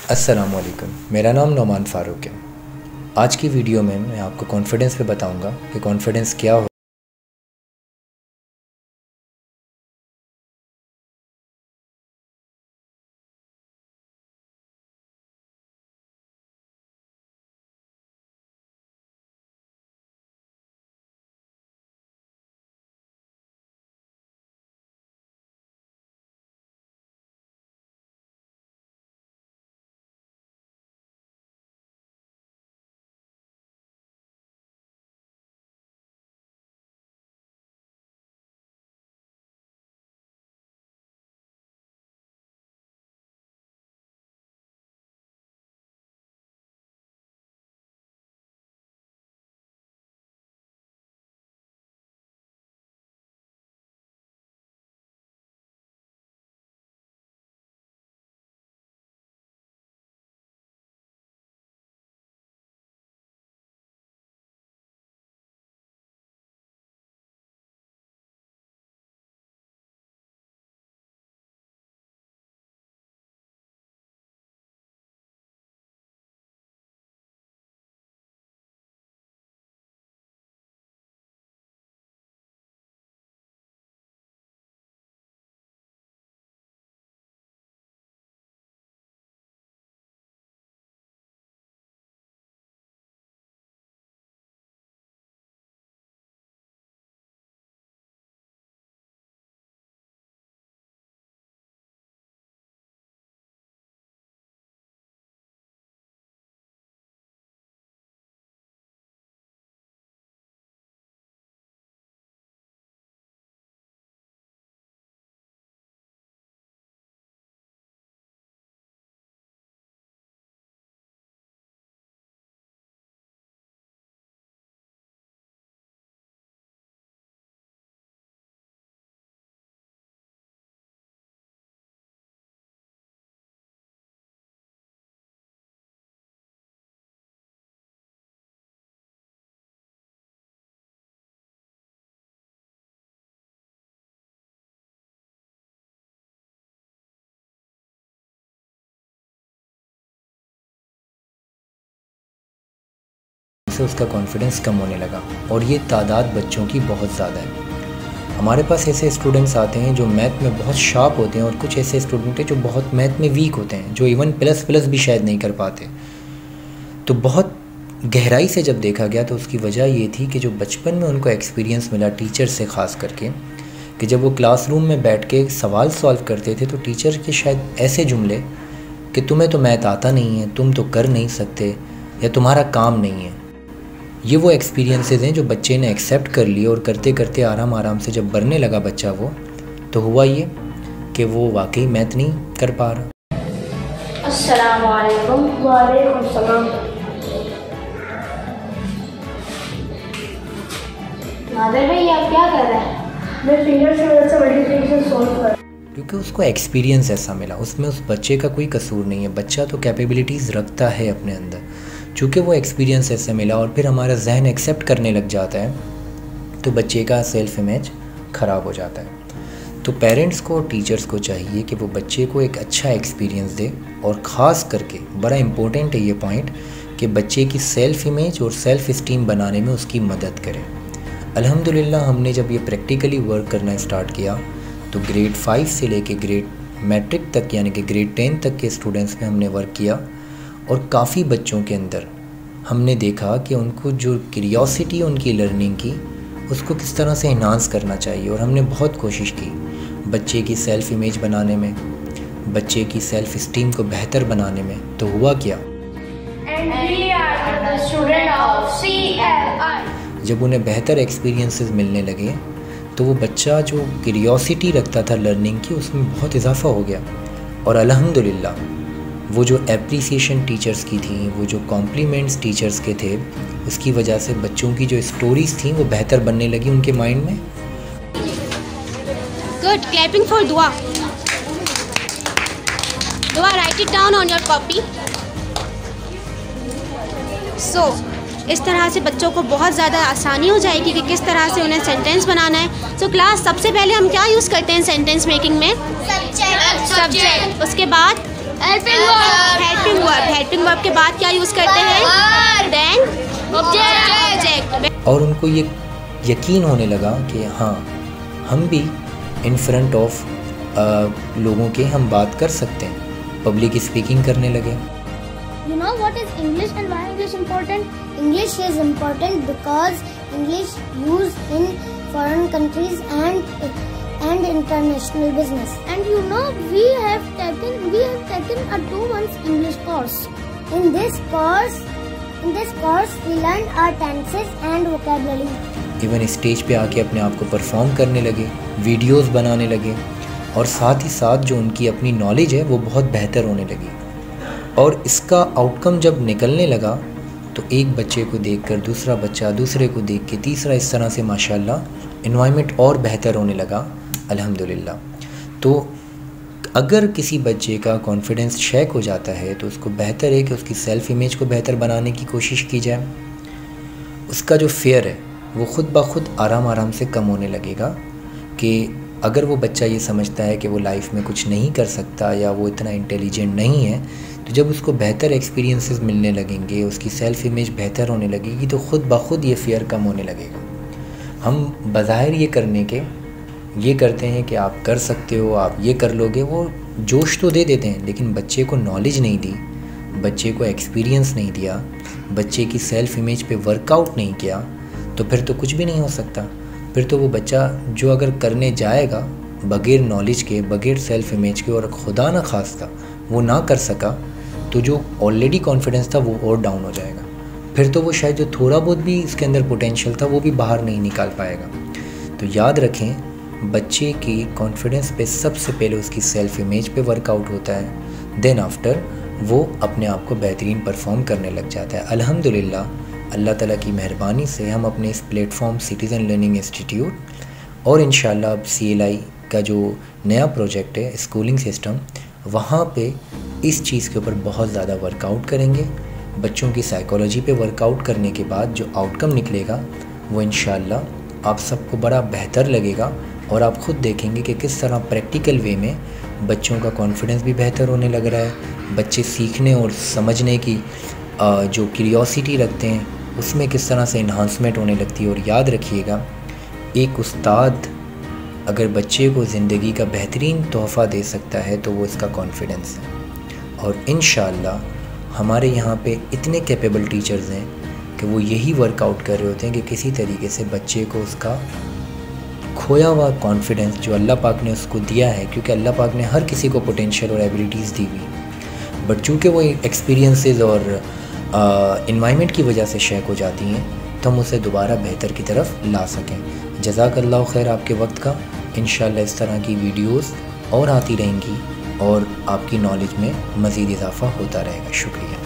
अस्सलामुअलैकुम, मेरा नाम नौमान फ़ारूक है। आज की वीडियो में मैं आपको कॉन्फिडेंस पे बताऊंगा कि कॉन्फिडेंस क्या हो। से उसका कॉन्फिडेंस कम होने लगा और ये तादाद बच्चों की बहुत ज़्यादा है। हमारे पास ऐसे स्टूडेंट्स आते हैं जो मैथ में बहुत शार्प होते हैं और कुछ ऐसे स्टूडेंट हैं जो बहुत मैथ में वीक होते हैं, जो इवन प्लस प्लस भी शायद नहीं कर पाते। तो बहुत गहराई से जब देखा गया तो उसकी वजह ये थी कि जो बचपन में उनको एक्सपीरियंस मिला टीचर से ख़ास करके, कि जब वो क्लासरूम में बैठ के सवाल सॉल्व करते थे तो टीचर के शायद ऐसे जुमले कि तुम्हें तो मैथ आता नहीं है, तुम तो कर नहीं सकते, या तुम्हारा काम नहीं है। ये वो एक्सपीरियंसेस हैं जो बच्चे ने एक्सेप्ट कर लिए और करते करते आराम आराम से जब बढ़ने लगा बच्चा वो, तो हुआ ये कि वो वाकई मैथ नहीं कर पा रहा। अस्सलाम वालेकुम। वालेकुम सलाम। नादिर भाई आप क्या कर रहे हैं? मैं फिंगर से मदद से मल्टीप्लिकेशन सॉल्व कर रहा हूं। क्योंकि उसको एक्सपीरियंस ऐसा मिला, उसमें उस बच्चे का कोई कसूर नहीं है, बच्चा तो कैपेबिलिटीज़ रखता है अपने अंदर। चूँकि वो एक्सपीरियंस ऐसे मिला और फिर हमारा जहन एक्सेप्ट करने लग जाता है तो बच्चे का सेल्फ इमेज ख़राब हो जाता है। तो पेरेंट्स को और टीचर्स को चाहिए कि वो बच्चे को एक अच्छा एक्सपीरियंस दे, और ख़ास करके बड़ा इम्पोर्टेंट है ये पॉइंट कि बच्चे की सेल्फ इमेज और सेल्फ इस्टीम बनाने में उसकी मदद करें। अल्हम्दुलिल्लाह हमने जब ये प्रैक्टिकली वर्क करना स्टार्ट किया तो ग्रेड 5 से लेके ग्रेड मैट्रिक तक यानी कि ग्रेड 10 तक के स्टूडेंट्स पे हमने वर्क किया, और काफ़ी बच्चों के अंदर हमने देखा कि उनको जो क्यूरियोसिटी उनकी लर्निंग की उसको किस तरह से इन्हांस करना चाहिए। और हमने बहुत कोशिश की बच्चे की सेल्फ इमेज बनाने में, बच्चे की सेल्फ इस्टीम को बेहतर बनाने में। तो हुआ क्या, जब उन्हें बेहतर एक्सपीरियंसेस मिलने लगे तो वो बच्चा जो क्यूरियोसिटी रखता था लर्निंग की उसमें बहुत इजाफा हो गया। और अल्हम्दुलिल्लाह वो जो एप्रिसिएशन टीचर्स की थी, वो जो कॉम्प्लीमेंट्स टीचर्स के थे, उसकी वजह से बच्चों की जो स्टोरीज़ थी वो बेहतर बनने लगी उनके माइंड में। Good, clapping for Dua. Dua, write it down on your copy. So इस तरह से बच्चों को बहुत ज़्यादा आसानी हो जाएगी कि किस तरह से उन्हें सेंटेंस बनाना है। सो क्लास, सबसे पहले हम क्या यूज़ करते हैं सेंटेंस मेकिंग में? सब्जेक्ट। उसके बाद हेल्पिंग वर्ब के बाद क्या यूज़ करते हैं? Then object. और उनको ये यकीन होने लगा कि हाँ, हम भी इन फ्रंट ऑफ लोगों के हम बात कर सकते हैं, पब्लिक स्पीकिंग करने लगे। You know what is English and why English important? English is important because English used in foreign countries and international business. And you know we have taken a 2 months English course. In this course we learned our tenses and vocabulary. Even stage पे आके अपने आप को perform करने लगे, videos बनाने लगे और साथ ही साथ जो उनकी अपनी नॉलेज है वो बहुत बेहतर होने लगी। और इसका आउटकम जब निकलने लगा तो एक बच्चे को देखकर दूसरा बच्चा, दूसरे को देख के तीसरा, इस तरह से माशाल्लाह एनवायरनमेंट और बेहतर होने लगा अल्हम्दुलिल्लाह। तो अगर किसी बच्चे का कॉन्फिडेंस शेक हो जाता है तो उसको बेहतर है कि उसकी सेल्फ़ इमेज को बेहतर बनाने की कोशिश की जाए। उसका जो फेयर है वो ख़ुद ब खुद आराम आराम से कम होने लगेगा कि अगर वो बच्चा ये समझता है कि वो लाइफ में कुछ नहीं कर सकता या वो इतना इंटेलिजेंट नहीं है, तो जब उसको बेहतर एक्सपीरियंसेस मिलने लगेंगे, उसकी सेल्फ़ इमेज बेहतर होने लगेगी, तो ख़ुद ब खुद ये फ़ियर कम होने लगेगा। हम बज़ाहिर ये करते हैं कि आप कर सकते हो, आप ये कर लोगे, वो जोश तो दे देते हैं, लेकिन बच्चे को नॉलेज नहीं दी, बच्चे को एक्सपीरियंस नहीं दिया, बच्चे की सेल्फ़ इमेज पे वर्कआउट नहीं किया, तो फिर तो कुछ भी नहीं हो सकता। फिर तो वो बच्चा जो अगर करने जाएगा बग़ैर नॉलेज के, बग़ैर सेल्फ़ इमेज के, और खुदा न खास्ता वो ना कर सका, तो जो ऑलरेडी कॉन्फिडेंस था वो और डाउन हो जाएगा। फिर तो वो शायद जो थोड़ा बहुत भी इसके अंदर पोटेंशियल था वो भी बाहर नहीं निकाल पाएगा। तो याद रखें, बच्चे की कॉन्फिडेंस पे सबसे पहले उसकी सेल्फ़ इमेज पे वर्कआउट होता है, देन आफ्टर वो अपने आप को बेहतरीन परफॉर्म करने लग जाता है। अल्हम्दुलिल्लाह, अल्लाह ताला की मेहरबानी से हम अपने इस प्लेटफॉर्म सिटीज़न लर्निंग इंस्टीट्यूट और इंशाल्लाह अब CLI का जो नया प्रोजेक्ट है स्कूलिंग सिस्टम, वहाँ पे इस चीज़ के ऊपर बहुत ज़्यादा वर्कआउट करेंगे। बच्चों की साइकोलॉजी पे वर्कआउट करने के बाद जो आउटकम निकलेगा वो इंशाल्लाह आप सबको बड़ा बेहतर लगेगा और आप ख़ुद देखेंगे कि किस तरह प्रैक्टिकल वे में बच्चों का कॉन्फिडेंस भी बेहतर होने लग रहा है। बच्चे सीखने और समझने की जो क्यूरियोसिटी रखते हैं उसमें किस तरह से इन्हांसमेंट होने लगती है। और याद रखिएगा, एक उस्ताद अगर बच्चे को ज़िंदगी का बेहतरीन तोहफ़ा दे सकता है तो वो इसका कॉन्फिडेंस है। और इंशाअल्लाह हमारे यहाँ पे इतने कैपेबल टीचर्स हैं कि वो यही वर्कआउट कर रहे होते हैं कि किसी तरीके से बच्चे को उसका खोया हुआ कॉन्फिडेंस जो अल्लाह पाक ने उसको दिया है, क्योंकि अल्लाह पाक ने हर किसी को पोटेंशियल और एबिलिटीज़ दी हुई, बट चूँकि वो एक्सपीरियंसेस और इन्वायरमेंट की वजह से शेक हो जाती हैं, तो हम उसे दोबारा बेहतर की तरफ ला सकें। जज़ाकल्लाहु खैर आपके वक्त का। इंशाअल्लाह इस तरह की वीडियोस और आती रहेंगी और आपकी नॉलेज में मज़ीद इजाफ़ा होता रहेगा। शुक्रिया।